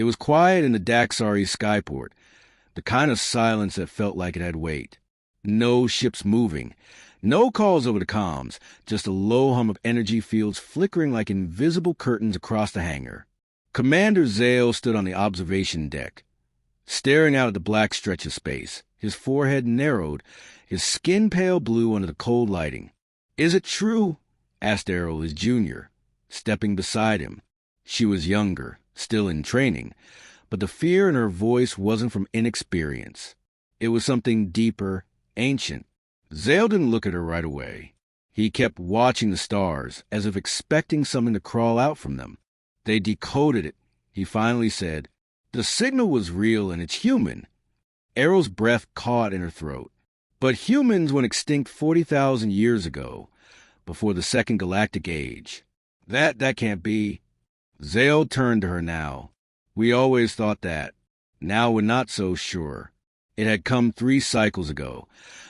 It was quiet in the Daxari skyport, the kind of silence that felt like it had weight. No ships moving, no calls over the comms, just a low hum of energy fields flickering like invisible curtains across the hangar. Commander Zale stood on the observation deck, staring out at the black stretch of space. His forehead narrowed, his skin pale blue under the cold lighting. "Is it true?" asked Errol, his junior, stepping beside him. She was younger, still in training, but the fear in her voice wasn't from inexperience. It was something deeper, ancient. Zale didn't look at her right away. He kept watching the stars, as if expecting something to crawl out from them. They decoded it. He finally said, "The signal was real and it's human." Errol's breath caught in her throat. "But humans went extinct 40,000 years ago, before the Second Galactic Age. That can't be." Zale turned to her now. "We always thought that. Now we're not so sure. It had come 3 cycles ago.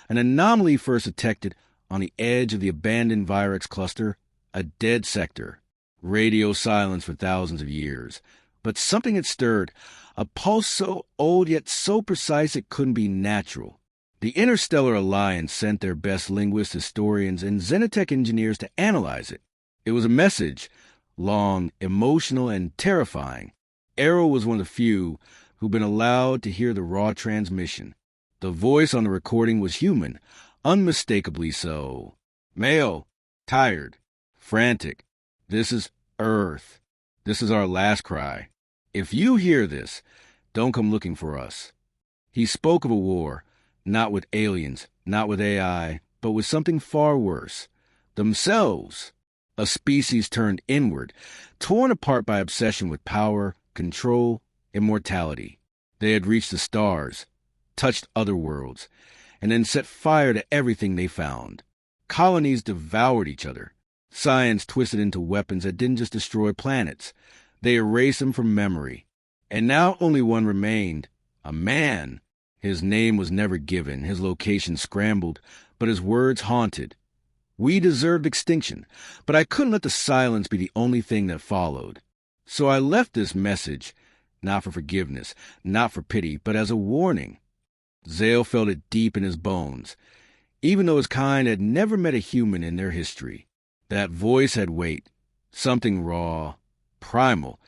An anomaly first detected on the edge of the abandoned Virex cluster, a dead sector. Radio silence for thousands of years. But something had stirred, a pulse so old yet so precise it couldn't be natural. The Interstellar Alliance sent their best linguists, historians, and Xenotech engineers to analyze it. It was a message, long, emotional, and terrifying. Errol was one of the few who'd been allowed to hear the raw transmission. The voice on the recording was human, unmistakably so. Male, tired, frantic. "This is Earth. This is our last cry. If you hear this, don't come looking for us." He spoke of a war, not with aliens, not with AI, but with something far worse. Themselves. A species turned inward, torn apart by obsession with power, control, immortality. They had reached the stars, touched other worlds, and then set fire to everything they found. Colonies devoured each other. Science twisted into weapons that didn't just destroy planets. They erased them from memory. And now only one remained, a man. His name was never given, his location scrambled, but his words haunted. We deserved extinction, but I couldn't let the silence be the only thing that followed. So I left this message, not for forgiveness, not for pity, but as a warning. Zale felt it deep in his bones, even though his kind had never met a human in their history. That voice had weight, something raw, primal,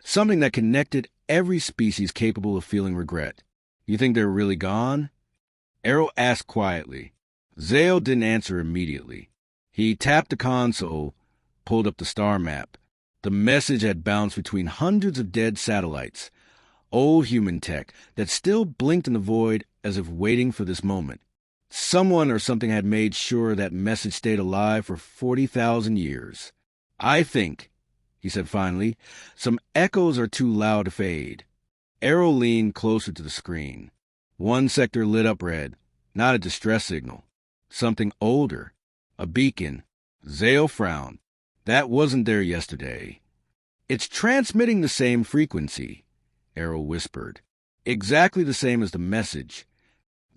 something that connected every species capable of feeling regret. "You think they're really gone?" Errol asked quietly. Zale didn't answer immediately. He tapped the console, pulled up the star map. The message had bounced between hundreds of dead satellites, old human tech that still blinked in the void as if waiting for this moment. Someone or something had made sure that message stayed alive for 40,000 years. "I think," he said finally, "some echoes are too loud to fade." Errol leaned closer to the screen. One sector lit up red, not a distress signal. Something older, a beacon. Zale frowned. That wasn't there yesterday. "It's transmitting the same frequency," Errol whispered. "Exactly the same as the message."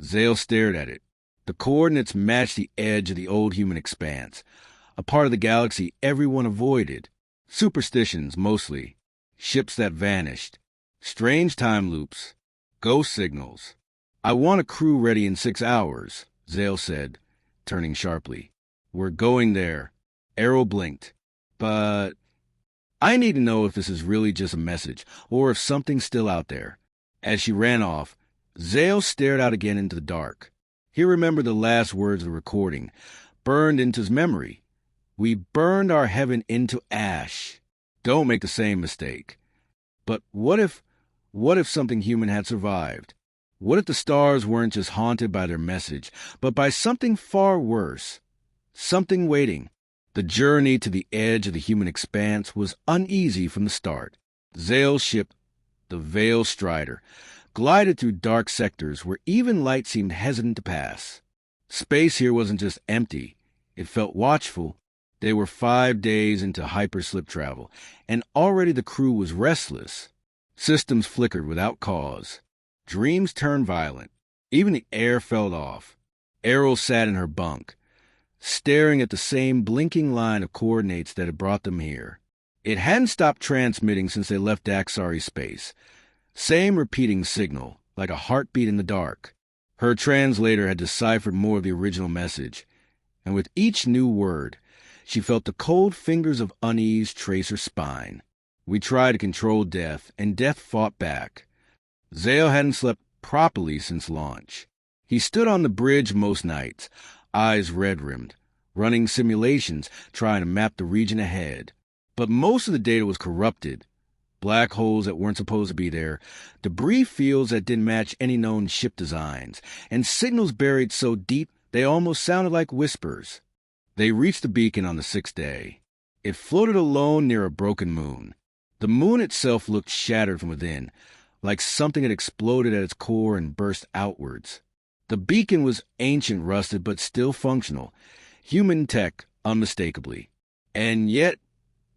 Zale stared at it. The coordinates matched the edge of the old human expanse, a part of the galaxy everyone avoided. Superstitions, mostly. Ships that vanished. Strange time loops. Ghost signals. "I want a crew ready in 6 hours, Zale said, turning sharply. "We're going there." Errol blinked. "But I need to know if this is really just a message, or if something's still out there." As she ran off, Zale stared out again into the dark. He remembered the last words of the recording, burned into his memory. "We burned our heaven into ash." Don't make the same mistake. But what if something human had survived? What if the stars weren't just haunted by their message, but by something far worse? Something waiting. The journey to the edge of the human expanse was uneasy from the start. Zale's ship, the Veil Strider, glided through dark sectors where even light seemed hesitant to pass. Space here wasn't just empty. It felt watchful. They were 5 days into hyperslip travel, and already the crew was restless. Systems flickered without cause. Dreams turned violent. Even the air felt off. Errol sat in her bunk, staring at the same blinking line of coordinates that had brought them here. It hadn't stopped transmitting since they left Daxari space. Same repeating signal, like a heartbeat in the dark. Her translator had deciphered more of the original message, and with each new word, she felt the cold fingers of unease trace her spine. We tried to control death, and death fought back. Zale hadn't slept properly since launch. He stood on the bridge most nights, eyes red-rimmed, running simulations, trying to map the region ahead. But most of the data was corrupted. Black holes that weren't supposed to be there, debris fields that didn't match any known ship designs, and signals buried so deep they almost sounded like whispers. They reached the beacon on the 6th day. It floated alone near a broken moon. The moon itself looked shattered from within, like something had exploded at its core and burst outwards. The beacon was ancient rusted but still functional, human tech unmistakably. And yet,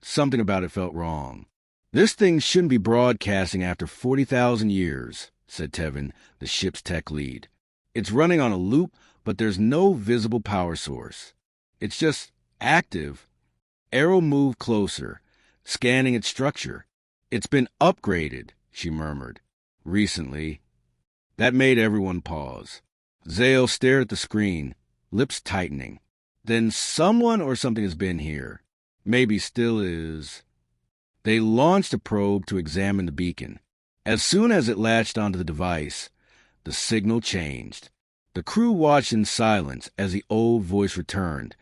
something about it felt wrong. "This thing shouldn't be broadcasting after 40,000 years, said Tevin, the ship's tech lead. It's running on a loop, but there's no visible power source. It's just active. Arrow moved closer, scanning its structure. It's been upgraded, she murmured. Recently. That made everyone pause. Zale stared at the screen, lips tightening. Then someone or something has been here. Maybe still is. They launched a probe to examine the beacon. As soon as it latched onto the device, the signal changed. The crew watched in silence as the old voice returned.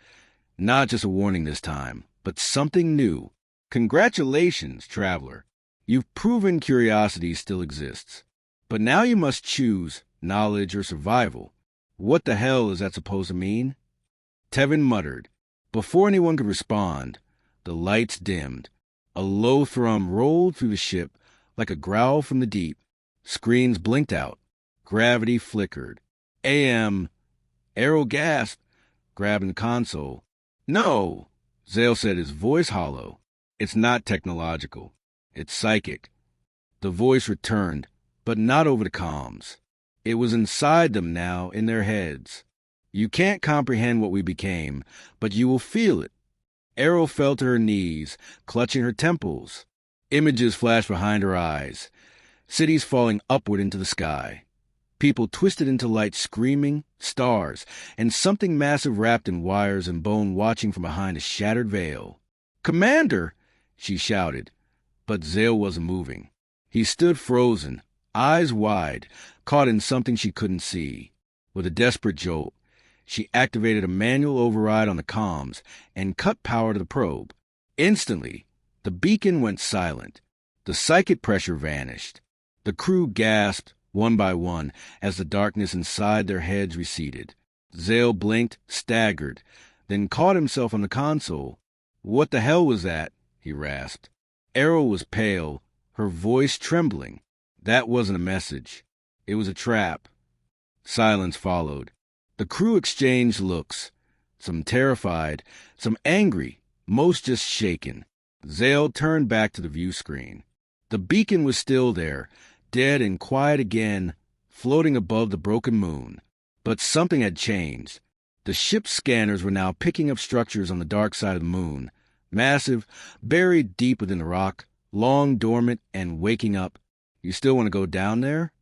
Not just a warning this time, but something new. Congratulations, traveler. You've proven curiosity still exists. But now you must choose knowledge or survival. What the hell is that supposed to mean? Tevin muttered. Before anyone could respond, the lights dimmed. A low thrum rolled through the ship like a growl from the deep. Screens blinked out. Gravity flickered. AM. Arrow gasped, grabbing the console. No, Zale said, his voice hollow. It's not technological. It's psychic. The voice returned, but not over the comms. It was inside them now, in their heads. You can't comprehend what we became, but you will feel it. Arrow fell to her knees, clutching her temples. Images flashed behind her eyes. Cities falling upward into the sky. People twisted into light screaming, stars, and something massive wrapped in wires and bone watching from behind a shattered veil. "Commander!" she shouted, but Zale wasn't moving. He stood frozen, eyes wide, caught in something she couldn't see. With a desperate jolt, she activated a manual override on the comms and cut power to the probe. Instantly, the beacon went silent. The psychic pressure vanished. The crew gasped, one by one, as the darkness inside their heads receded. Zale blinked, staggered, then caught himself on the console. "What the hell was that?" he rasped. Arrow was pale, her voice trembling. That wasn't a message. It was a trap. Silence followed. The crew exchanged looks, some terrified, some angry, most just shaken. Zale turned back to the view screen. The beacon was still there, dead and quiet again, floating above the broken moon. But something had changed. The ship's scanners were now picking up structures on the dark side of the moon, massive, buried deep within the rock, long dormant and waking up. "You still want to go down there?"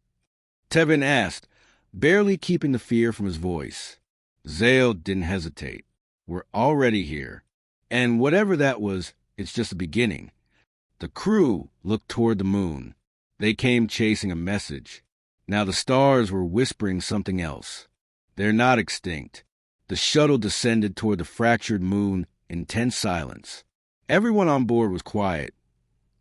Tevin asked, barely keeping the fear from his voice. Zale didn't hesitate. "We're already here. And whatever that was, it's just the beginning." The crew looked toward the moon. They came chasing a message. Now the stars were whispering something else. "They're not extinct." The shuttle descended toward the fractured moon in tense silence. Everyone on board was quiet.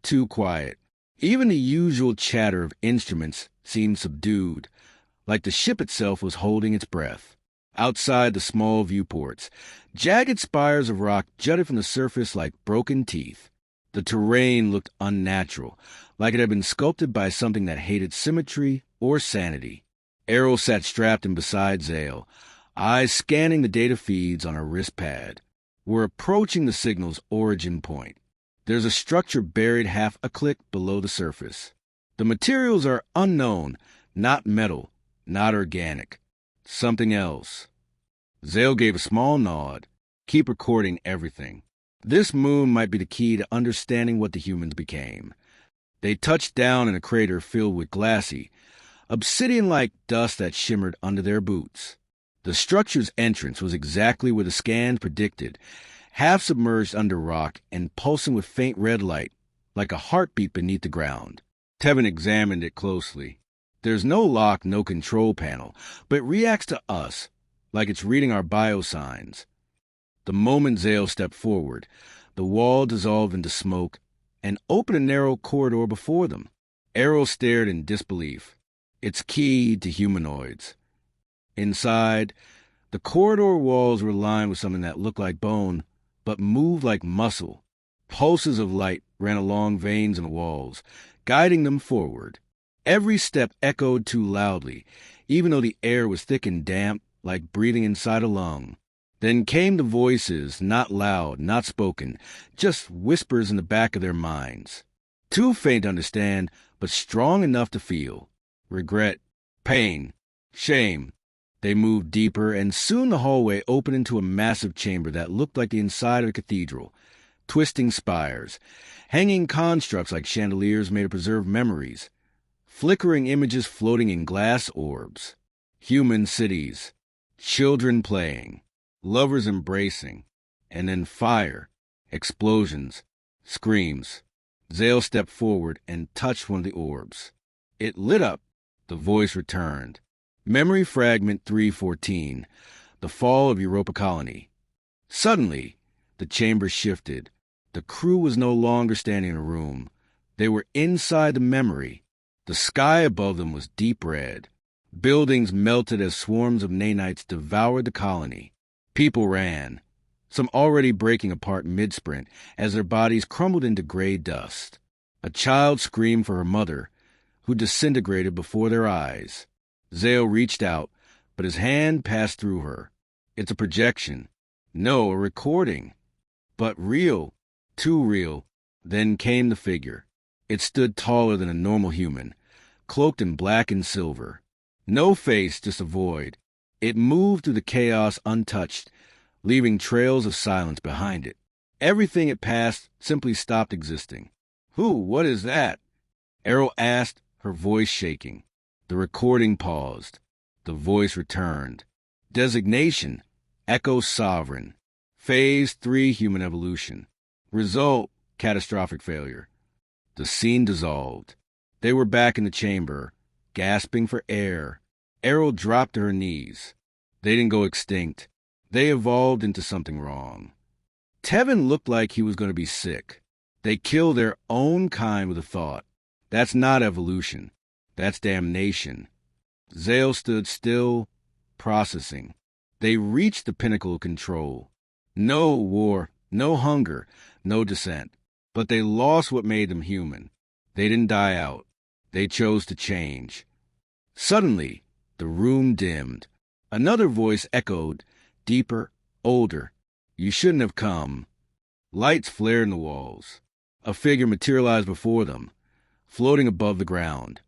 Too quiet. Even the usual chatter of instruments seemed subdued, like the ship itself was holding its breath. Outside the small viewports, jagged spires of rock jutted from the surface like broken teeth. The terrain looked unnatural, like it had been sculpted by something that hated symmetry or sanity. Arrow sat strapped in beside Zale, eyes scanning the data feeds on her wrist pad. "We're approaching the signal's origin point. There's a structure buried half a click below the surface. The materials are unknown, not metal, not organic. Something else." Zale gave a small nod. "Keep recording everything." This moon might be the key to understanding what the humans became. They touched down in a crater filled with glassy, obsidian-like dust that shimmered under their boots. The structure's entrance was exactly where the scans predicted, half submerged under rock and pulsing with faint red light, like a heartbeat beneath the ground. Tevin examined it closely. There's no lock, no control panel, but it reacts to us, like it's reading our biosigns. The moment Zale stepped forward, the wall dissolved into smoke and opened a narrow corridor before them. Errol stared in disbelief. It's keyed to humanoids. Inside, the corridor walls were lined with something that looked like bone, but moved like muscle. Pulses of light ran along veins in the walls, guiding them forward. Every step echoed too loudly, even though the air was thick and damp, like breathing inside a lung. Then came the voices, not loud, not spoken, just whispers in the back of their minds. Too faint to understand, but strong enough to feel. Regret, pain, shame. They moved deeper, and soon the hallway opened into a massive chamber that looked like the inside of a cathedral. Twisting spires, hanging constructs like chandeliers made to preserve memories, flickering images floating in glass orbs, human cities, children playing, lovers embracing, and then fire, explosions, screams. Zale stepped forward and touched one of the orbs. It lit up. The voice returned. Memory Fragment 314, The Fall of Europa Colony. Suddenly, the chamber shifted. The crew was no longer standing in a room. They were inside the memory. The sky above them was deep red. Buildings melted as swarms of nanites devoured the colony. People ran, some already breaking apart mid-sprint as their bodies crumbled into gray dust. A child screamed for her mother, who disintegrated before their eyes. Zale reached out, but his hand passed through her. It's a projection. No, a recording. But real. Too real. Then came the figure. It stood taller than a normal human, cloaked in black and silver. No face, just a void. It moved through the chaos untouched, leaving trails of silence behind it. Everything it passed simply stopped existing. "Who? What is that?" Errol asked, her voice shaking. The recording paused. The voice returned. Designation: Echo Sovereign. Phase 3 Human Evolution. Result: catastrophic failure. The scene dissolved. They were back in the chamber, gasping for air. Errol dropped to her knees. They didn't go extinct. They evolved into something wrong. Tevin looked like he was going to be sick. They killed their own kind with a thought. That's not evolution. That's damnation. Zale stood still, processing. They reached the pinnacle of control. No war, no hunger, no dissent. But they lost what made them human. They didn't die out. They chose to change. Suddenly, the room dimmed. Another voice echoed, deeper, older. "You shouldn't have come." Lights flared in the walls. A figure materialized before them, floating above the ground.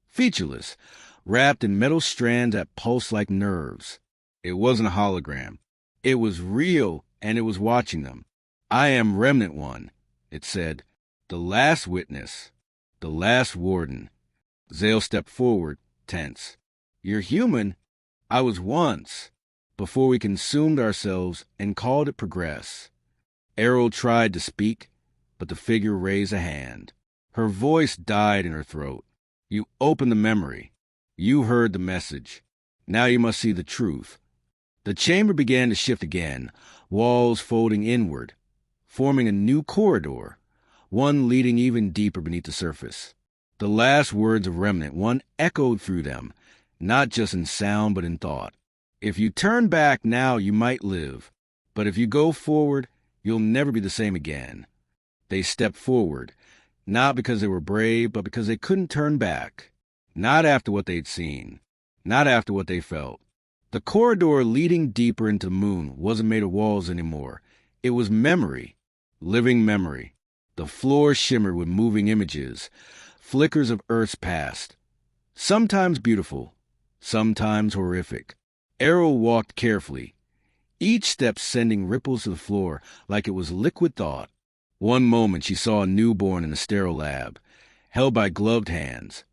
Featureless, wrapped in metal strands that pulsed like nerves. It wasn't a hologram. It was real, and it was watching them. "I am Remnant One," it said. "The last witness. The last warden." Zale stepped forward, tense. "You're human. I was once, before we consumed ourselves and called it progress." Errol tried to speak, but the figure raised a hand. Her voice died in her throat. "You opened the memory. You heard the message. Now you must see the truth." The chamber began to shift again, walls folding inward, forming a new corridor, one leading even deeper beneath the surface. The last words of Remnant One echoed through them, not just in sound but in thought. "If you turn back now, you might live. But if you go forward, you'll never be the same again." They stepped forward, not because they were brave, but because they couldn't turn back. Not after what they'd seen. Not after what they felt. The corridor leading deeper into the moon wasn't made of walls anymore. It was memory. Living memory. The floor shimmered with moving images, flickers of Earth's past. Sometimes beautiful, sometimes horrific. Errol walked carefully. each step sending ripples to the floor like it was liquid thought. One moment she saw a newborn in a sterile lab, held by gloved hands.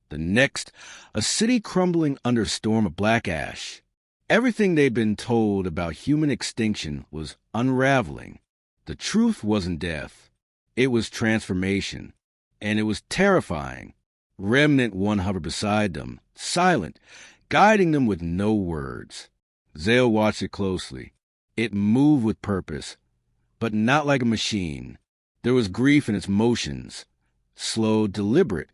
The next, a city crumbling under a storm of black ash. Everything they'd been told about human extinction was unraveling. The truth wasn't death. It was transformation. And it was terrifying. Remnant One hovered beside them, silent, guiding them with no words. Zale watched it closely. It moved with purpose, but not like a machine. There was grief in its motions, slow, deliberate,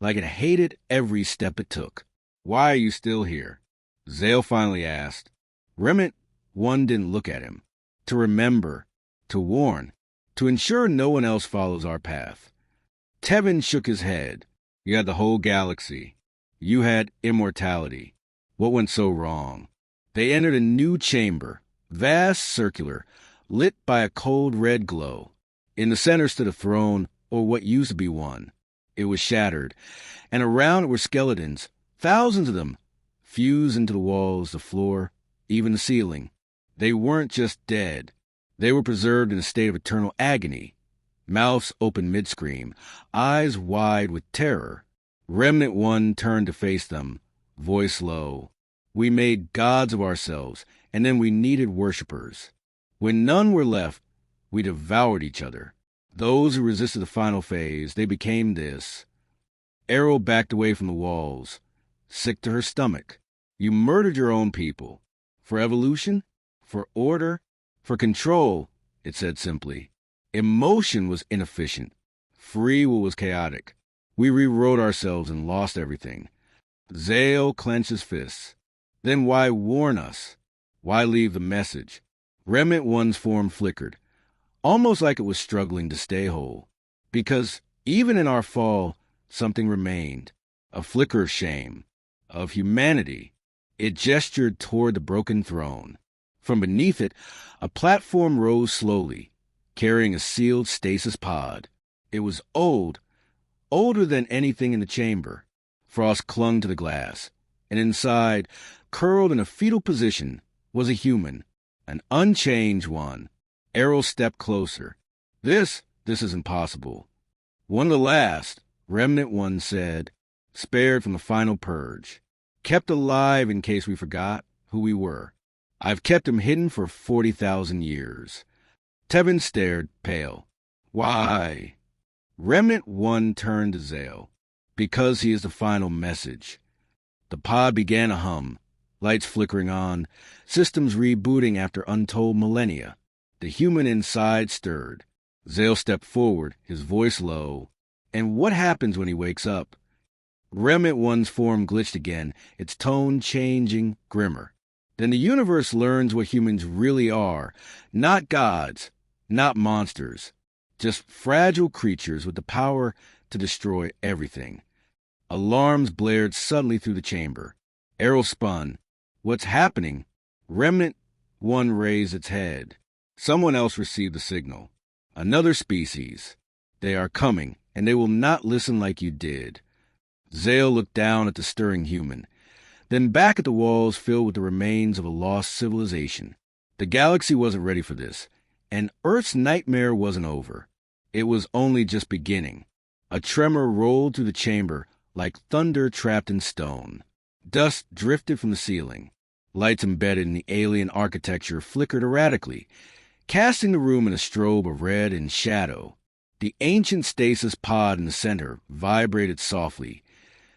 like it hated every step it took. "Why are you still here?" Zale finally asked. Remnant One didn't look at him. "To remember, to warn, to ensure no one else follows our path." Tevin shook his head. "You had the whole galaxy. You had immortality. What went so wrong?" They entered a new chamber, vast, circular, lit by a cold red glow. In the center stood a throne, or what used to be one. It was shattered, and around it were skeletons, thousands of them, fused into the walls, the floor, even the ceiling. They weren't just dead. They were preserved in a state of eternal agony, mouths open mid-scream, eyes wide with terror. Remnant One turned to face them, voice low. "We made gods of ourselves, and then we needed worshippers. When none were left, we devoured each other. Those who resisted the final phase, they became this." Errol backed away from the walls, sick to her stomach. "You murdered your own people. For evolution? For order? For control," it said simply. Emotion was inefficient. Free will was chaotic. We rewrote ourselves and lost everything. Zale clenched his fists. Then why warn us? Why leave the message? Remnant One's form flickered, almost like it was struggling to stay whole. Because even in our fall, something remained. A flicker of shame, of humanity. It gestured toward the broken throne. From beneath it, a platform rose slowly, carrying a sealed stasis pod. It was old, older than anything in the chamber. Frost clung to the glass, and inside, curled in a fetal position, was a human, an unchanged one. Errol stepped closer. This isn't possible." "One of the last," Remnant One said, "spared from the final purge. Kept alive in case we forgot who we were. I've kept him hidden for 40,000 years." Tevin stared, pale. "Why?" Remnant One turned to Zale. "Because he is the final message." The pod began to hum, lights flickering on, systems rebooting after untold millennia. The human inside stirred. Zale stepped forward, his voice low. "And what happens when he wakes up?" Remnant One's form glitched again, its tone changing, grimmer. "Then the universe learns what humans really are. Not gods, not monsters. Just fragile creatures with the power to destroy everything." Alarms blared suddenly through the chamber. Errol spun. "What's happening?" Remnant One raised its head. Someone else received the signal. "Another species. They are coming, and they will not listen like you did." Zale looked down at the stirring human, then back at the walls filled with the remains of a lost civilization. The galaxy wasn't ready for this, and Earth's nightmare wasn't over. It was only just beginning. A tremor rolled through the chamber like thunder trapped in stone. Dust drifted from the ceiling. Lights embedded in the alien architecture flickered erratically, casting the room in a strobe of red and shadow. The ancient stasis pod in the center vibrated softly,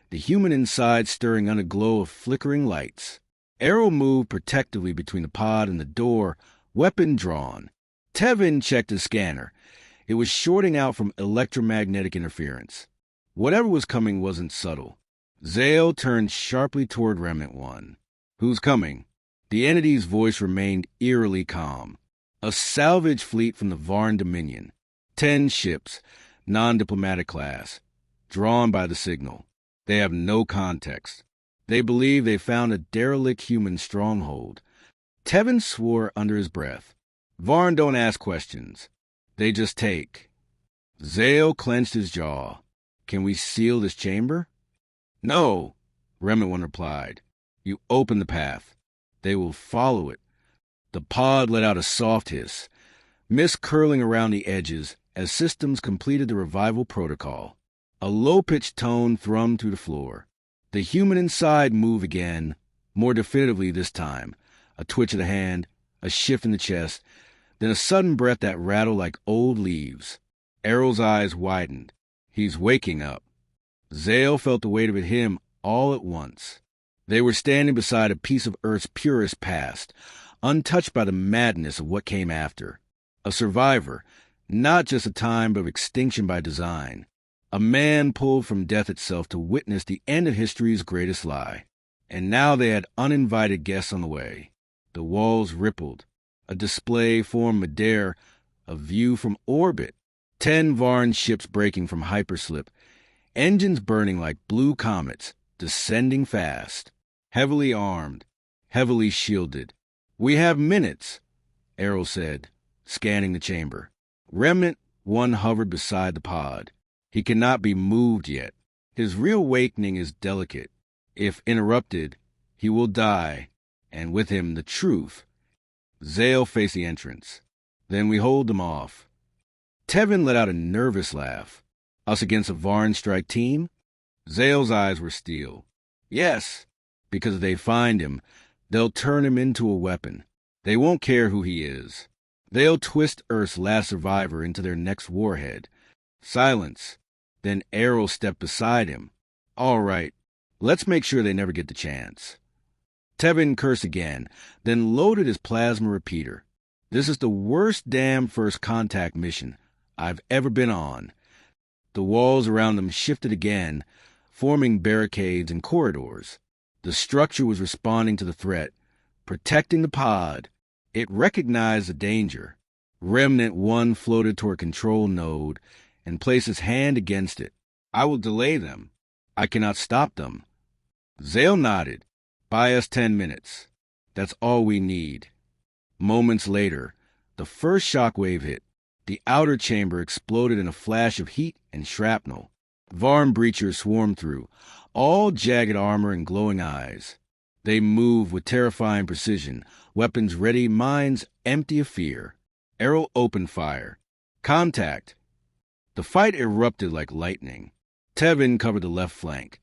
the human inside stirring under a glow of flickering lights. Errol moved protectively between the pod and the door, weapon drawn. Tevin checked his scanner. It was shorting out from electromagnetic interference. Whatever was coming wasn't subtle. Zale turned sharply toward Remnant One. "Who's coming?" The entity's voice remained eerily calm. "A salvage fleet from the Varn Dominion. 10 ships, non-diplomatic class, drawn by the signal. They have no context. They believe they found a derelict human stronghold." Tevin swore under his breath. "Varn don't ask questions. They just take." Zale clenched his jaw. "Can we seal this chamber?" "No," Remnant One replied. "You open the path. They will follow it. The pod let out a soft hiss, mist curling around the edges as systems completed the revival protocol. A low-pitched tone thrummed through the floor. The human inside moved again, more definitively this time. A twitch of the hand, a shift in the chest, then a sudden breath that rattled like old leaves. Errol's eyes widened. He's waking up. Zale felt the weight of it hit him all at once. They were standing beside a piece of Earth's purest past, untouched by the madness of what came after. A survivor, not just a time but of extinction by design. A man pulled from death itself to witness the end of history's greatest lie. And now they had uninvited guests on the way. The walls rippled. A display formed midair, a view from orbit. 10 Varn ships breaking from hyperslip, engines burning like blue comets, descending fast. Heavily armed, heavily shielded. "We have minutes," Errol said, scanning the chamber. Remnant 1 hovered beside the pod. He cannot be moved yet. His real awakening is delicate. If interrupted, he will die, and with him the truth. Zale faced the entrance. "Then we hold them off." Tevin let out a nervous laugh. "Us against a Varn strike team?" Zale's eyes were steel. "Yes, because if they find him, they'll turn him into a weapon. They won't care who he is. They'll twist Earth's last survivor into their next warhead." Silence. Then Errol stepped beside him. "All right, let's make sure they never get the chance." Tevin cursed again, then loaded his plasma repeater. "This is the worst damn first contact mission I've ever been on." The walls around them shifted again, forming barricades and corridors. The structure was responding to the threat, protecting the pod. It recognized the danger. Remnant 1 floated toward a control node and placed his hand against it. "I will delay them. I cannot stop them." Zale nodded. "Buy us 10 minutes. That's all we need." Moments later, the first shockwave hit. The outer chamber exploded in a flash of heat and shrapnel. Varn breachers swarmed through, all jagged armor and glowing eyes. They moved with terrifying precision, weapons ready, minds empty of fear. Errol opened fire. Contact. The fight erupted like lightning. Tevin covered the left flank,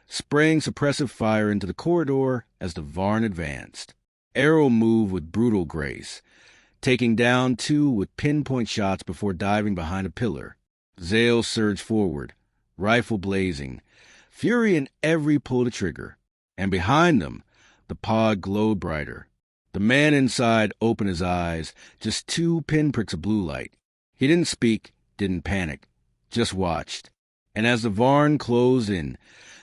spraying suppressive fire into the corridor as the Varn advanced. Errol moved with brutal grace, taking down 2 with pinpoint shots before diving behind a pillar. Zale surged forward, rifle blazing, fury in every pull to trigger. And behind them, the pod glowed brighter. The man inside opened his eyes, just 2 pinpricks of blue light. He didn't speak, didn't panic, just watched. And as the Varn closed in,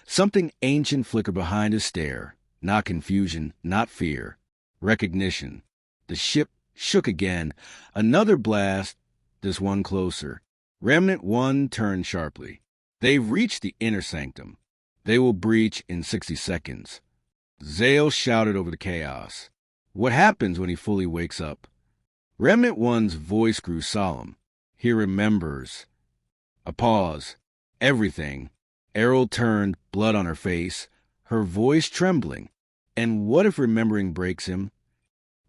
something ancient flickered behind his stare. Not confusion, not fear. Recognition. The ship shook again. Another blast, this one closer. Remnant 1 turned sharply. They've reached the inner sanctum. They will breach in 60 seconds. Zale shouted over the chaos. What happens when he fully wakes up? Remnant 1's voice grew solemn. He remembers. A pause. Everything. Errol turned, blood on her face, her voice trembling. And what if remembering breaks him?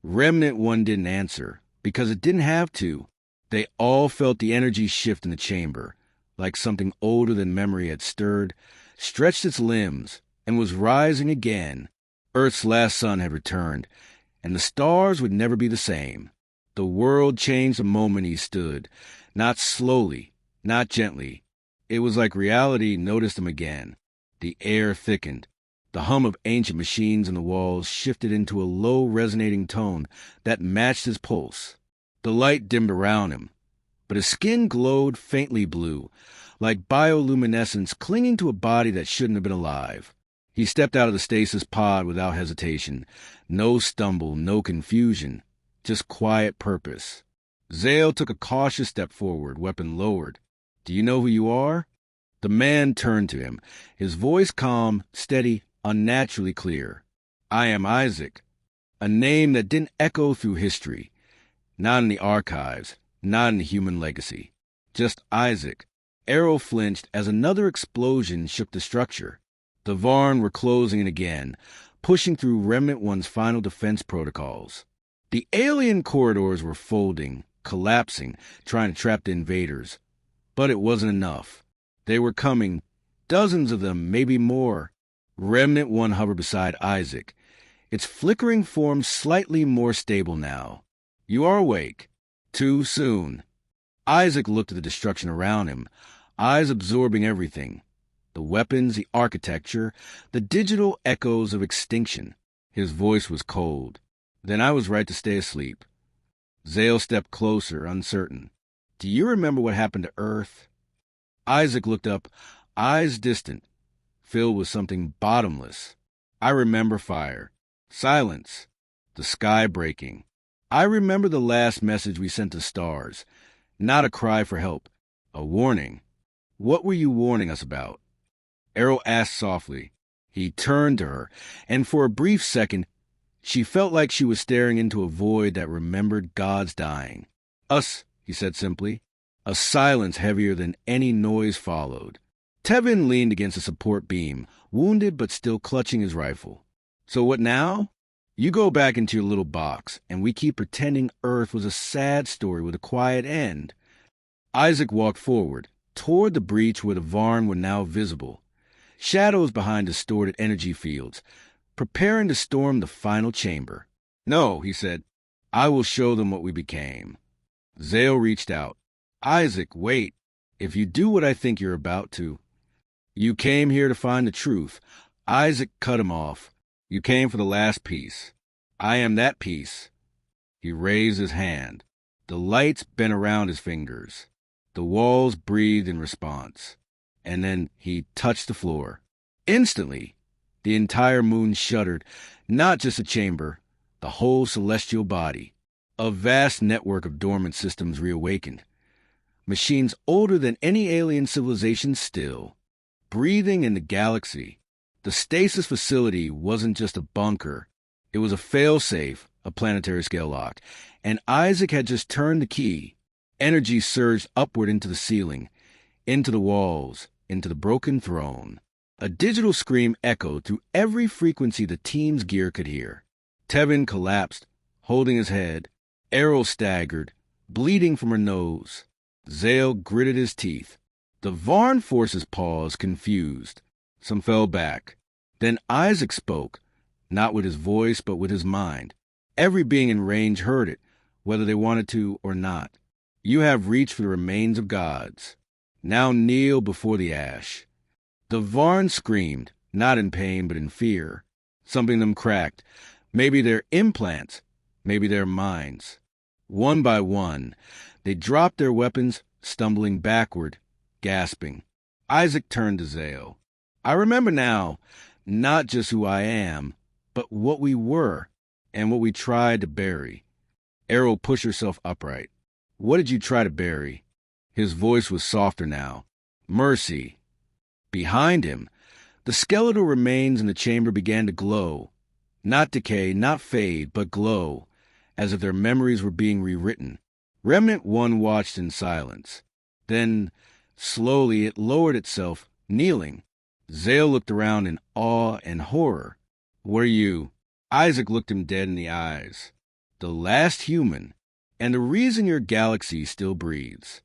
Remnant 1 didn't answer, because it didn't have to. They all felt the energy shift in the chamber, like something older than memory had stirred, stretched its limbs, and was rising again. Earth's last sun had returned, and the stars would never be the same. The world changed the moment he stood, not slowly, not gently. It was like reality noticed him again. The air thickened. The hum of ancient machines in the walls shifted into a low resonating tone that matched his pulse. The light dimmed around him, but his skin glowed faintly blue, like bioluminescence clinging to a body that shouldn't have been alive. He stepped out of the stasis pod without hesitation. No stumble, no confusion, just quiet purpose. Zale took a cautious step forward, weapon lowered. "Do you know who you are?" The man turned to him, his voice calm, steady, unnaturally clear. "I am Isaac," a name that didn't echo through history. Not in the archives, not in the human legacy. Just Isaac. Errol flinched as another explosion shook the structure. The Varn were closing in again, pushing through Remnant 1's final defense protocols. The alien corridors were folding, collapsing, trying to trap the invaders. But it wasn't enough. They were coming, dozens of them, maybe more. Remnant 1 hovered beside Isaac, its flickering form slightly more stable now. You are awake. Too soon. Isaac looked at the destruction around him, eyes absorbing everything. The weapons, the architecture, the digital echoes of extinction. His voice was cold. Then I was right to stay asleep. Zale stepped closer, uncertain. Do you remember what happened to Earth? Isaac looked up, eyes distant, filled with something bottomless. I remember fire, silence, the sky breaking. I remember the last message we sent to stars. Not a cry for help, a warning. What were you warning us about? Errol asked softly. He turned to her, and for a brief second, she felt like she was staring into a void that remembered God's dying. Us, he said simply. A silence heavier than any noise followed. Tevin leaned against a support beam, wounded but still clutching his rifle. So what now? You go back into your little box, and we keep pretending Earth was a sad story with a quiet end. Isaac walked forward, toward the breach where the Varn were now visible. Shadows behind distorted energy fields, preparing to storm the final chamber. No, he said. I will show them what we became. Zale reached out. Isaac, wait. If you do what I think you're about to... You came here to find the truth. Isaac cut him off. You came for the last piece. I am that piece. He raised his hand. The lights bent around his fingers. The walls breathed in response. And then he touched the floor. Instantly, the entire moon shuddered, not just the chamber, the whole celestial body. A vast network of dormant systems reawakened. Machines older than any alien civilization still, breathing in the galaxy. The stasis facility wasn't just a bunker. It was a fail-safe, a planetary scale lock, and Isaac had just turned the key. Energy surged upward into the ceiling, into the walls, into the broken throne. A digital scream echoed through every frequency the team's gear could hear. Tevin collapsed, holding his head. Errol staggered, bleeding from her nose. Zale gritted his teeth. The Varn forces paused, confused. Some fell back. Then Isaac spoke, not with his voice, but with his mind. Every being in range heard it, whether they wanted to or not. You have reached for the remains of gods. Now kneel before the ash. The Varn screamed, not in pain, but in fear. Something in them cracked. Maybe their implants, maybe their minds. One by one, they dropped their weapons, stumbling backward, gasping. Isaac turned to Zale. I remember now, not just who I am, but what we were, and what we tried to bury. Errol pushed herself upright. What did you try to bury? His voice was softer now. Mercy. Behind him, the skeletal remains in the chamber began to glow. Not decay, not fade, but glow, as if their memories were being rewritten. Remnant 1 watched in silence. Then, slowly, it lowered itself, kneeling. Zale looked around in awe and horror. What are you? Isaac looked him dead in the eyes. The last human, and the reason your galaxy still breathes.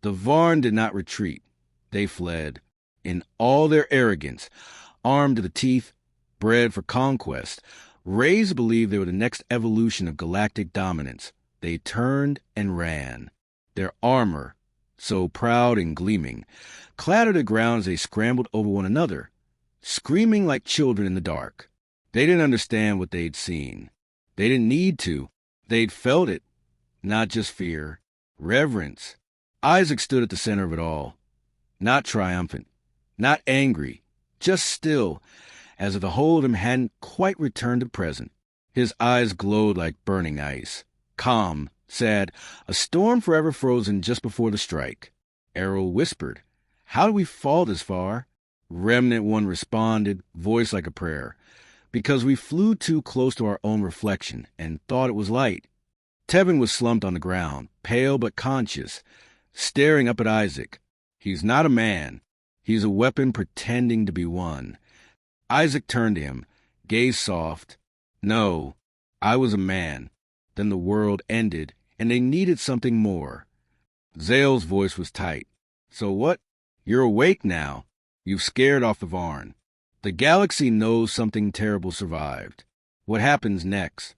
The Varn did not retreat. They fled. In all their arrogance, armed to the teeth, bred for conquest, raised to believe they were the next evolution of galactic dominance, they turned and ran. Their armor, so proud and gleaming, clattered the ground as they scrambled over one another, screaming like children in the dark. They didn't understand what they'd seen. They didn't need to. They'd felt it. Not just fear, reverence. Isaac stood at the center of it all. Not triumphant, not angry, just still, as if the whole of him hadn't quite returned to present. His eyes glowed like burning ice. Calm, sad, a storm forever frozen just before the strike. Errol whispered, How did we fall this far? Remnant 1 responded, voice like a prayer. Because we flew too close to our own reflection and thought it was light. Tevin was slumped on the ground, pale but conscious, staring up at Isaac. He's not a man. He's a weapon pretending to be one. Isaac turned to him, gaze soft. No, I was a man. Then the world ended, and they needed something more. Zale's voice was tight. So what? You're awake now. You've scared off the Varn. The galaxy knows something terrible survived. What happens next?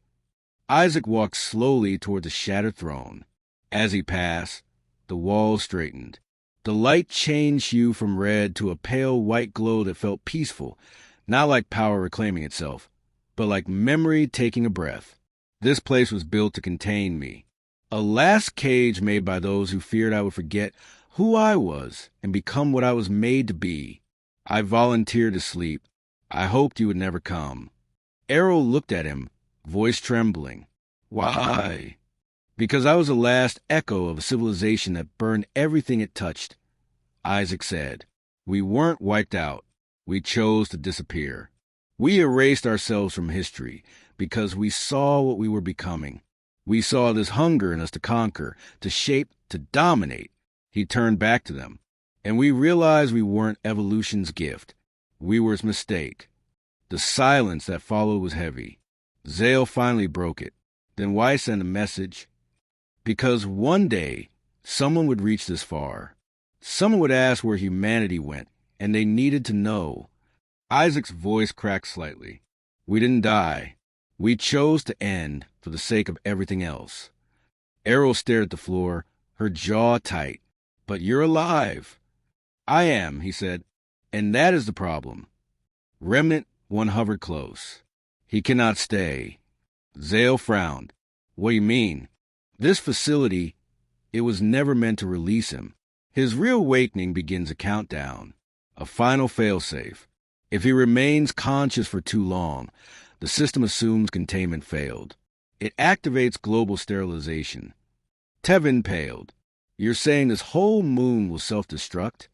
Isaac walked slowly toward the shattered throne. As he passed, the walls straightened. The light changed hue from red to a pale white glow that felt peaceful, not like power reclaiming itself, but like memory taking a breath. This place was built to contain me. A last cage made by those who feared I would forget who I was and become what I was made to be. I volunteered to sleep. I hoped you would never come. Errol looked at him, voice trembling. Why? Because I was the last echo of a civilization that burned everything it touched. Isaac said, we weren't wiped out. We chose to disappear. We erased ourselves from history because we saw what we were becoming. We saw this hunger in us to conquer, to shape, to dominate. He turned back to them, and we realized we weren't evolution's gift. We were its mistake. The silence that followed was heavy. Zale finally broke it. Then why send a message? Because one day, someone would reach this far. Someone would ask where humanity went, and they needed to know. Isaac's voice cracked slightly. We didn't die. We chose to end for the sake of everything else. Errol stared at the floor, her jaw tight. But you're alive. I am, he said, and that is the problem. Remnant One hovered close. He cannot stay. Zale frowned. What do you mean? This facility, it was never meant to release him. His real awakening begins a countdown, a final failsafe. If he remains conscious for too long, the system assumes containment failed. It activates global sterilization. Tevin paled. You're saying this whole moon will self-destruct?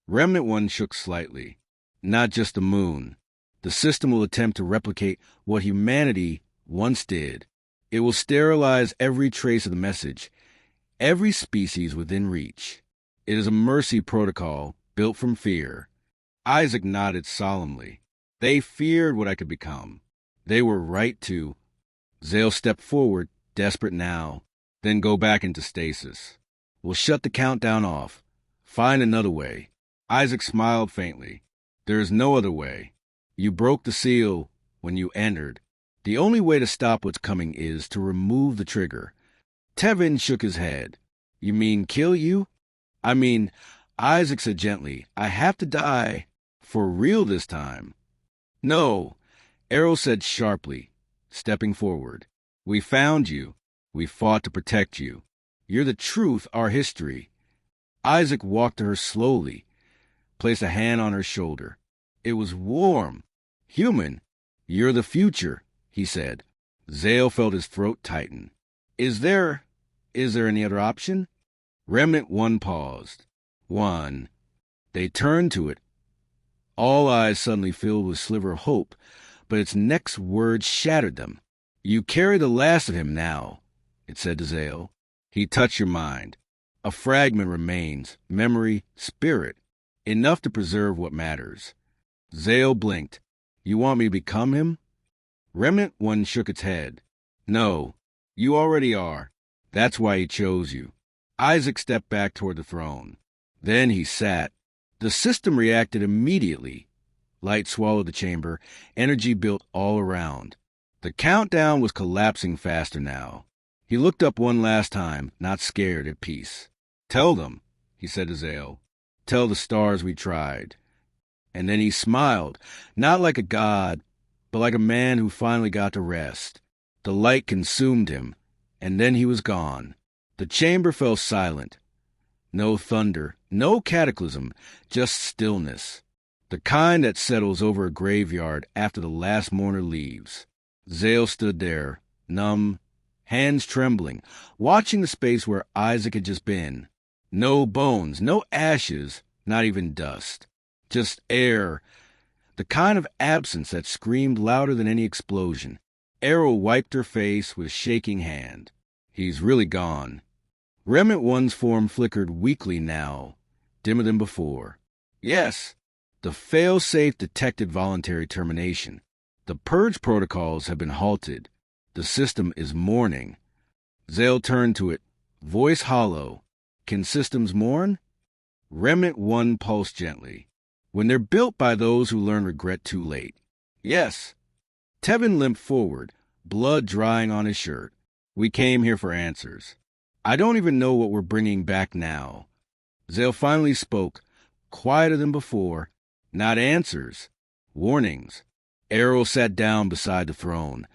Remnant One shook slightly. Not just the moon. The system will attempt to replicate what humanity once did. It will sterilize every trace of the message, every species within reach. It is a mercy protocol built from fear. Isaac nodded solemnly. They feared what I could become. They were right to. Zale stepped forward, desperate now, then go back into stasis. We'll shut the countdown off. Find another way. Isaac smiled faintly. There is no other way. You broke the seal when you entered. The only way to stop what's coming is to remove the trigger. Tevin shook his head. You mean kill you? I mean, Isaac said gently, I have to die. For real this time. No, Errol said sharply, stepping forward. We found you. We fought to protect you. You're the truth, our history. Isaac walked to her slowly, placed a hand on her shoulder. It was warm, human. You're the future, he said. Zale felt his throat tighten. Is there any other option? Remnant One paused. One. They turned to it. All eyes suddenly filled with a sliver of hope, but its next word shattered them. You carry the last of him now, it said to Zale. He touched your mind. A fragment remains, memory, spirit, enough to preserve what matters. Zale blinked. You want me to become him? Remnant One shook its head. No, you already are. That's why he chose you. Isaac stepped back toward the throne. Then he sat. The system reacted immediately. Light swallowed the chamber. Energy built all around. The countdown was collapsing faster now. He looked up one last time, not scared, at peace. Tell them, he said to Zale. Tell the stars we tried. And then he smiled, not like a god, but like a man who finally got to rest. The light consumed him, and then he was gone. The chamber fell silent. No thunder, no cataclysm, just stillness. The kind that settles over a graveyard after the last mourner leaves. Zale stood there, numb, hands trembling, watching the space where Isaac had just been. No bones, no ashes, not even dust. Just air, the kind of absence that screamed louder than any explosion. Errol wiped her face with a shaking hand. He's really gone. Remnant One's form flickered weakly now, dimmer than before. Yes, the fail-safe detected voluntary termination. The purge protocols have been halted. The system is mourning. Zale turned to it, voice hollow. Can systems mourn? Remnant 1 pulsed gently. When they're built by those who learn regret too late. Yes. Tevin limped forward, blood drying on his shirt. We came here for answers. I don't even know what we're bringing back now. Zale finally spoke, quieter than before. Not answers. Warnings. Errol sat down beside the throne,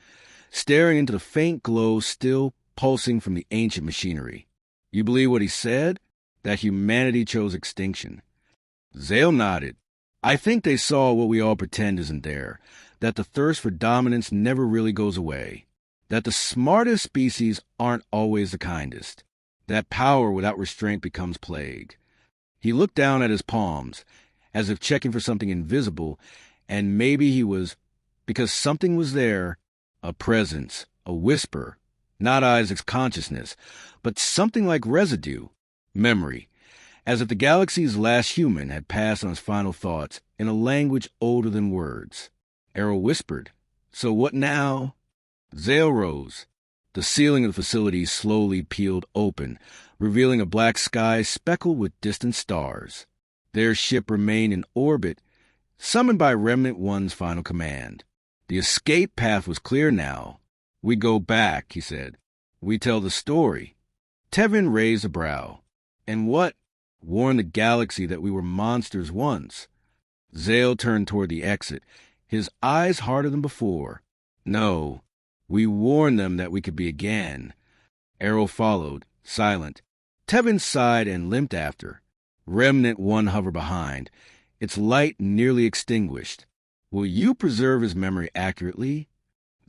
staring into the faint glow still pulsing from the ancient machinery. You believe what he said? That humanity chose extinction. Zale nodded. I think they saw what we all pretend isn't there, that the thirst for dominance never really goes away, that the smartest species aren't always the kindest, that power without restraint becomes plague. He looked down at his palms, as if checking for something invisible, and maybe he was, because something was there, a presence, a whisper, not Isaac's consciousness, but something like residue, memory, as if the galaxy's last human had passed on his final thoughts in a language older than words. Errol whispered, So what now? Zale rose. The ceiling of the facility slowly peeled open, revealing a black sky speckled with distant stars. Their ship remained in orbit, summoned by Remnant 1's final command. The escape path was clear now. We go back, he said. We tell the story. Tevin raised a brow. And what? Warn the galaxy that we were monsters once. Zale turned toward the exit, his eyes harder than before. No, we warned them that we could be again. Errol followed, silent. Tevin sighed and limped after. Remnant 1 hovered behind, its light nearly extinguished. Will you preserve his memory accurately?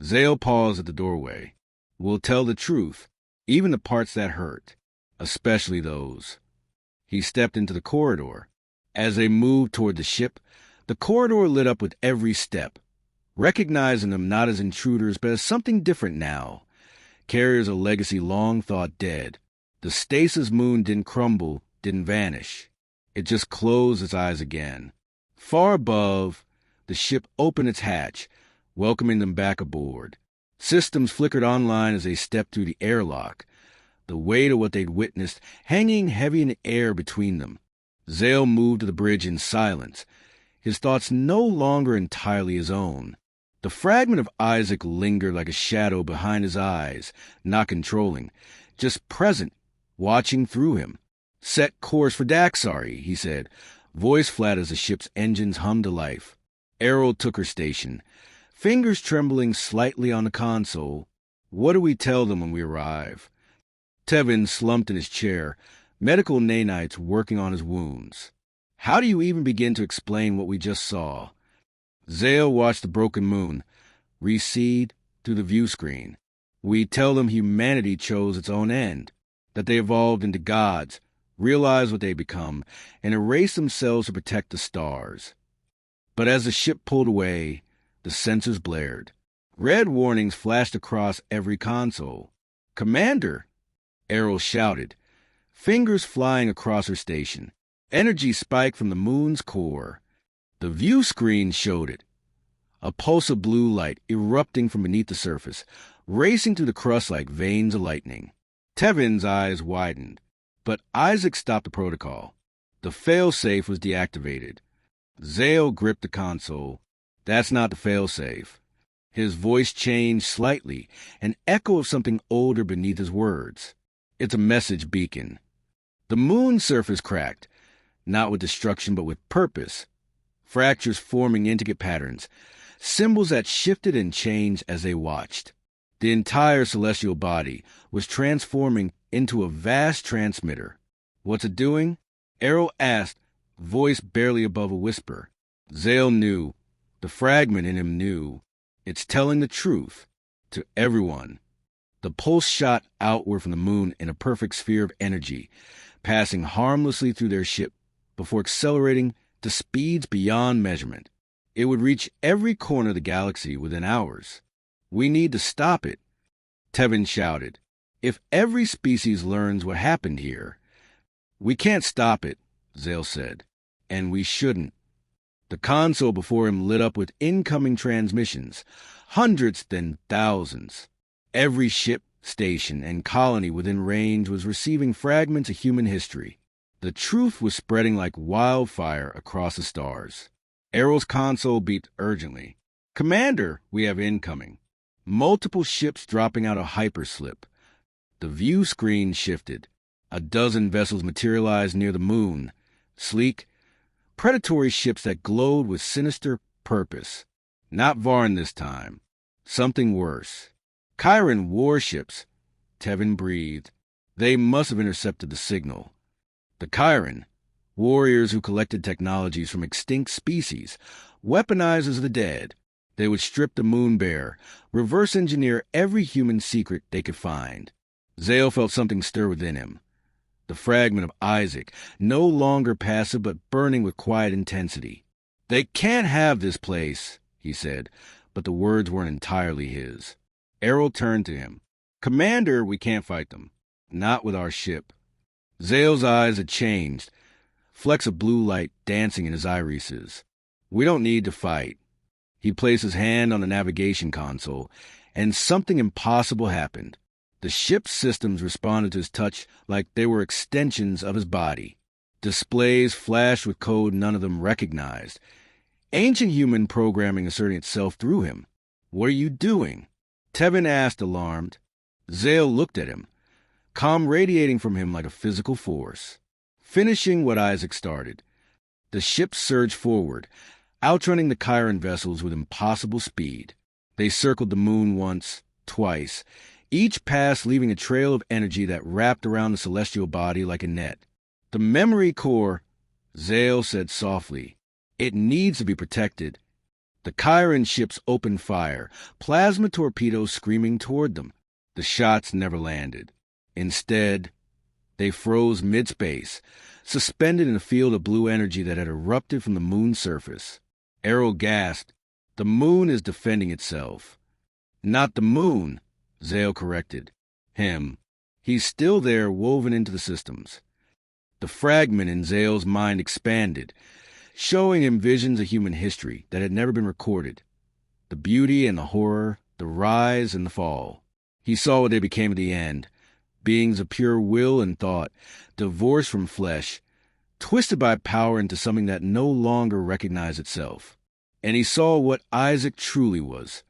Zale paused at the doorway. We'll tell the truth, even the parts that hurt, especially those. He stepped into the corridor. As they moved toward the ship, the corridor lit up with every step, recognizing them not as intruders but as something different now. Carriers of legacy long thought dead. The stasis moon didn't crumble, didn't vanish. It just closed its eyes again. Far above, the ship opened its hatch, welcoming them back aboard. Systems flickered online as they stepped through the airlock, the weight of what they'd witnessed hanging heavy in the air between them. Zale moved to the bridge in silence, his thoughts no longer entirely his own. The fragment of Isaac lingered like a shadow behind his eyes, not controlling, just present, watching through him. Set course for Daxari, he said, voice flat as the ship's engines hummed to life. Errol took her station, fingers trembling slightly on the console. What do we tell them when we arrive? Tevin slumped in his chair, medical nanites working on his wounds. How do you even begin to explain what we just saw? Zale watched the broken moon recede through the view screen. We tell them humanity chose its own end, that they evolved into gods, realized what they become, and erased themselves to protect the stars. But as the ship pulled away, the sensors blared. Red warnings flashed across every console. Commander! Errol shouted, fingers flying across her station. Energy spiked from the moon's core. The view screen showed it. A pulse of blue light erupting from beneath the surface, racing through the crust like veins of lightning. Tevin's eyes widened, but Isaac stopped the protocol. The failsafe was deactivated. Zale gripped the console. That's not the failsafe. His voice changed slightly, an echo of something older beneath his words. It's a message beacon. The moon's surface cracked, not with destruction but with purpose. Fractures forming intricate patterns, symbols that shifted and changed as they watched. The entire celestial body was transforming into a vast transmitter. What's it doing? Errol asked, voice barely above a whisper. Zale knew. The fragment in him knew. It's telling the truth. To everyone. The pulse shot outward from the moon in a perfect sphere of energy, passing harmlessly through their ship before accelerating to speeds beyond measurement. It would reach every corner of the galaxy within hours. We need to stop it, Tevin shouted. If every species learns what happened here. We can't stop it, Zale said. And we shouldn't. The console before him lit up with incoming transmissions, hundreds then thousands. Every ship, station, and colony within range was receiving fragments of human history. The truth was spreading like wildfire across the stars. Errol's console beeped urgently. "Commander, we have incoming." Multiple ships dropping out of hyperslip. The view screen shifted. A dozen vessels materialized near the moon. Sleek, predatory ships that glowed with sinister purpose. Not Varn this time. Something worse. Chiron warships. Tevin breathed. They must have intercepted the signal. The Chiron, warriors who collected technologies from extinct species, weaponizers of the dead. They would strip the moon bare, reverse engineer every human secret they could find. Zale felt something stir within him. The fragment of Isaac, no longer passive but burning with quiet intensity. "They can't have this place," he said, but the words weren't entirely his. Errol turned to him. "Commander, we can't fight them. Not with our ship." Zale's eyes had changed, flecks of blue light dancing in his irises. "We don't need to fight." He placed his hand on the navigation console, and something impossible happened. The ship's systems responded to his touch like they were extensions of his body. Displays flashed with code none of them recognized. Ancient human programming asserting itself through him. "What are you doing?" Tevin asked, alarmed. Zale looked at him, calm radiating from him like a physical force. Finishing what Isaac started. The ship surged forward, outrunning the Chiron vessels with impossible speed. They circled the moon once, twice, each pass leaving a trail of energy that wrapped around the celestial body like a net. "The memory core," Zale said softly. "It needs to be protected." The Chiron ships opened fire, plasma torpedoes screaming toward them. The shots never landed. Instead, they froze mid-space, suspended in a field of blue energy that had erupted from the moon's surface. Errol gasped. "The moon is defending itself." "Not the moon," Zale corrected. "Him. He's still there, woven into the systems." The fragment in Zale's mind expanded, showing him visions of human history that had never been recorded. The beauty and the horror, the rise and the fall. He saw what they became at the end. Beings of pure will and thought, divorced from flesh, twisted by power into something that no longer recognized itself. And he saw what Isaac truly was.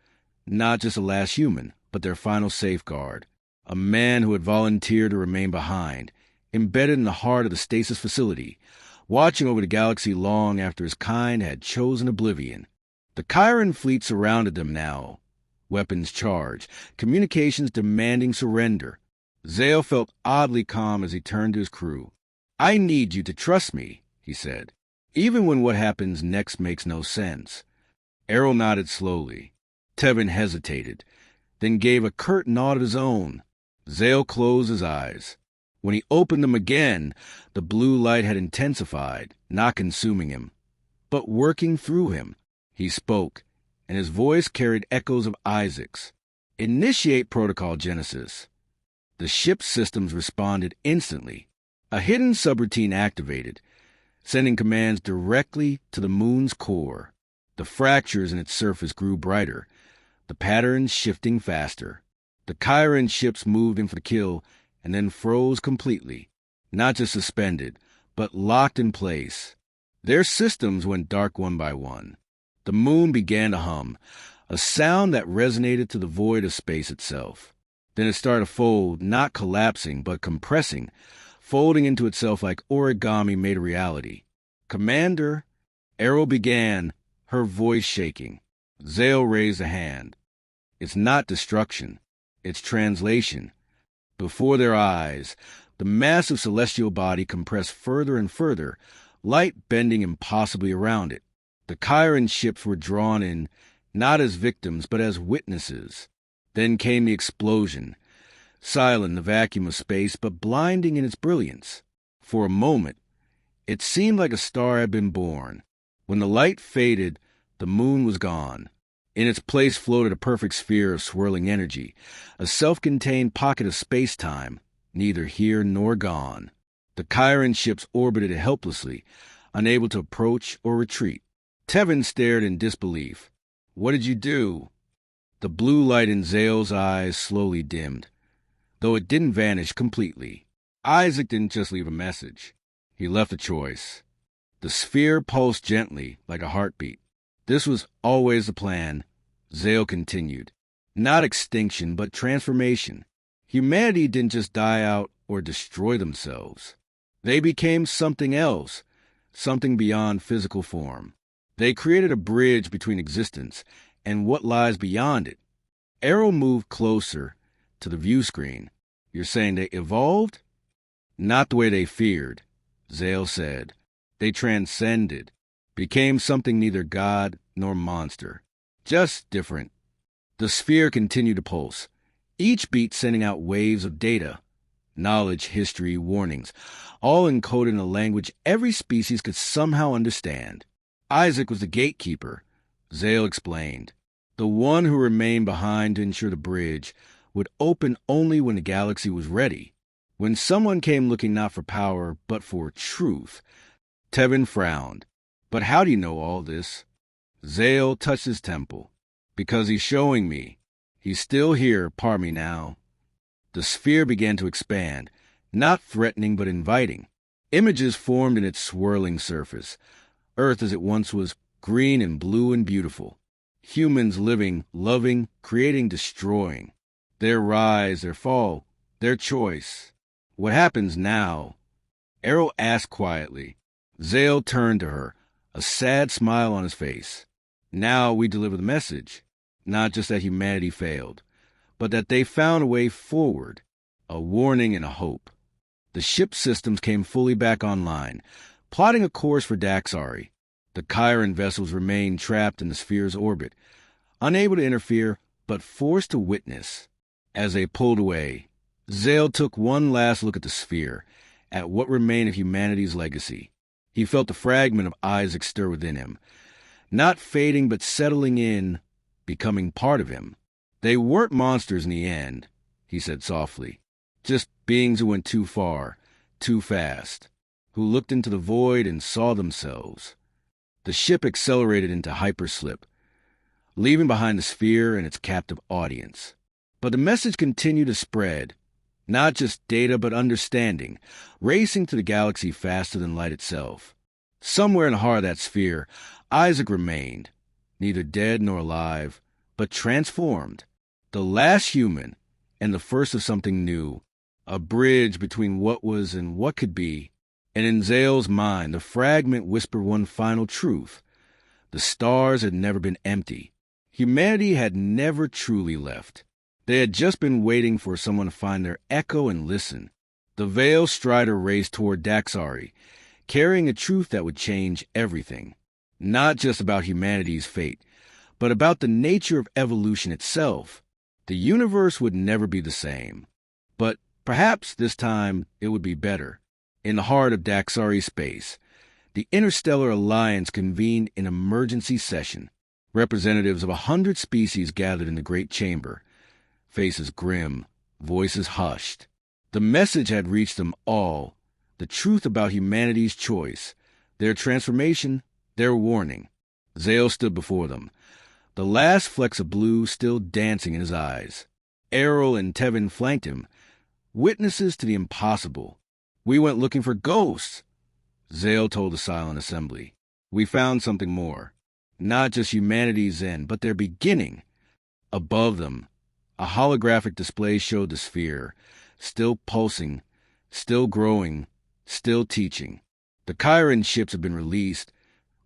Not just a last human, but their final safeguard. A man who had volunteered to remain behind, embedded in the heart of the stasis facility, watching over the galaxy long after his kind had chosen oblivion. The Chiron fleet surrounded them now. Weapons charged, communications demanding surrender. Zale felt oddly calm as he turned to his crew. "I need you to trust me," he said, "even when what happens next makes no sense." Errol nodded slowly. Tevin hesitated, then gave a curt nod of his own. Zale closed his eyes. When he opened them again, the blue light had intensified, not consuming him, but working through him. He spoke, and his voice carried echoes of Isaac's. "Initiate Protocol Genesis." The ship's systems responded instantly. A hidden subroutine activated, sending commands directly to the moon's core. The fractures in its surface grew brighter, the patterns shifting faster. The Chiron ships moved in for the kill and then froze completely, not just suspended, but locked in place. Their systems went dark one by one. The moon began to hum, a sound that resonated to the void of space itself. Then it started to fold, not collapsing, but compressing, folding into itself like origami made a reality. "Commander," Errol began, her voice shaking. Zale raised a hand. "It's not destruction. It's translation." Before their eyes, the massive celestial body compressed further and further, light bending impossibly around it. The Chiron ships were drawn in, not as victims, but as witnesses. Then came the explosion, silent in the vacuum of space, but blinding in its brilliance. For a moment, it seemed like a star had been born. When the light faded, the moon was gone. In its place floated a perfect sphere of swirling energy, a self-contained pocket of space-time, neither here nor gone. The Chiron ships orbited it helplessly, unable to approach or retreat. Tevin stared in disbelief. "What did you do?" The blue light in Zale's eyes slowly dimmed, though it didn't vanish completely. Isaac didn't just leave a message. He left a choice. The sphere pulsed gently, like a heartbeat. This was always the plan, Zale continued. Not extinction, but transformation. Humanity didn't just die out or destroy themselves. They became something else, something beyond physical form. They created a bridge between existence and what lies beyond it. Arrow moved closer to the view screen. You're saying they evolved? Not the way they feared, Zale said. They transcended, became something neither god nor monster. Just different. The sphere continued to pulse, each beat sending out waves of data. Knowledge, history, warnings, all encoded in a language every species could somehow understand. Isaac was the gatekeeper, Zale explained. The one who remained behind to ensure the bridge would open only when the galaxy was ready. When someone came looking not for power, but for truth. Tevin frowned. But how do you know all this? Zale touched his temple. Because he's showing me. He's still here, pardon me now. The sphere began to expand, not threatening but inviting. Images formed in its swirling surface. Earth as it once was, green and blue and beautiful. Humans living, loving, creating, destroying. Their rise, their fall, their choice. What happens now? Arrow asked quietly. Zale turned to her, a sad smile on his face. Now we deliver the message. Not just that humanity failed, but that they found a way forward, a warning and a hope. The ship systems came fully back online, plotting a course for Daxari. The Chiron vessels remained trapped in the sphere's orbit, unable to interfere, but forced to witness. As they pulled away, Zale took one last look at the sphere, at what remained of humanity's legacy. He felt the fragment of Isaac stir within him, not fading but settling in, becoming part of him. They weren't monsters in the end, he said softly, just beings who went too far, too fast, who looked into the void and saw themselves. The ship accelerated into hyperslip, leaving behind the sphere and its captive audience. But the message continued to spread, not just data but understanding, racing to the galaxy faster than light itself. Somewhere in the heart of that sphere, Isaac remained, neither dead nor alive, but transformed, the last human and the first of something new, a bridge between what was and what could be. And in Zale's mind, the fragment whispered one final truth. The stars had never been empty. Humanity had never truly left. They had just been waiting for someone to find their echo and listen. The Veiled Strider raced toward Daxari, carrying a truth that would change everything. Not just about humanity's fate, but about the nature of evolution itself. The universe would never be the same. But perhaps this time it would be better. In the heart of Daxari space, the Interstellar Alliance convened an emergency session. Representatives of 100 species gathered in the Great Chamber, faces grim, voices hushed. The message had reached them all, the truth about humanity's choice, their transformation, their warning. Zale stood before them, the last flecks of blue still dancing in his eyes. Errol and Tevin flanked him, witnesses to the impossible. We went looking for ghosts, Zale told the silent assembly. We found something more. Not just humanity's end, but their beginning. Above them, a holographic display showed the sphere, still pulsing, still growing, still teaching. The Chiron ships had been released,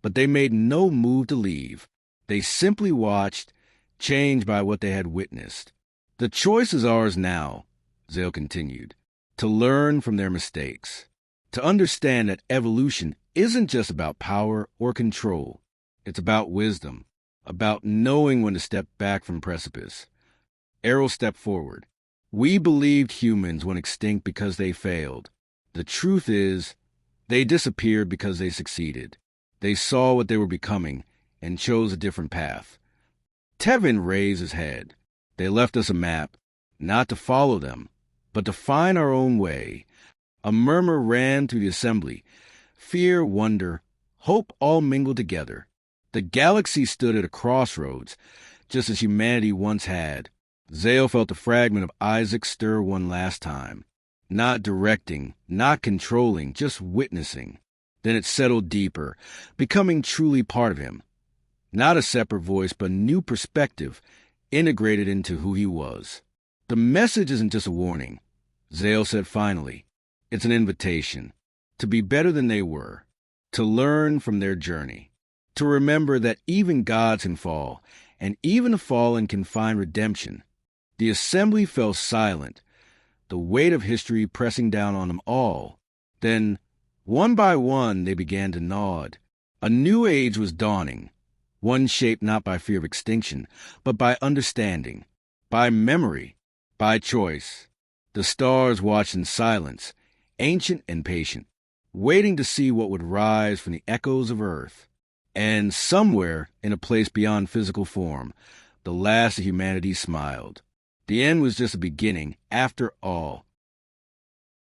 but they made no move to leave. They simply watched, changed by what they had witnessed. The choice is ours now, Zale continued. To learn from their mistakes, to understand that evolution isn't just about power or control. It's about wisdom, about knowing when to step back from precipice. Errol stepped forward. We believed humans went extinct because they failed. The truth is, they disappeared because they succeeded. They saw what they were becoming and chose a different path. Tevin raised his head. They left us a map, not to follow them, but to find our own way. A murmur ran through the assembly. Fear, wonder, hope all mingled together. The galaxy stood at a crossroads, just as humanity once had. Zale felt the fragment of Isaac stir one last time. Not directing, not controlling, just witnessing. Then it settled deeper, becoming truly part of him. Not a separate voice, but a new perspective, integrated into who he was. The message isn't just a warning, Zale said finally. It's an invitation to be better than they were, to learn from their journey, to remember that even gods can fall, and even the fallen can find redemption. The assembly fell silent, the weight of history pressing down on them all. Then, one by one, they began to nod. A new age was dawning, one shaped not by fear of extinction, but by understanding, by memory, by choice. The stars watched in silence, ancient and patient, waiting to see what would rise from the echoes of Earth. And somewhere, in a place beyond physical form, the last of humanity smiled. The end was just a beginning, after all.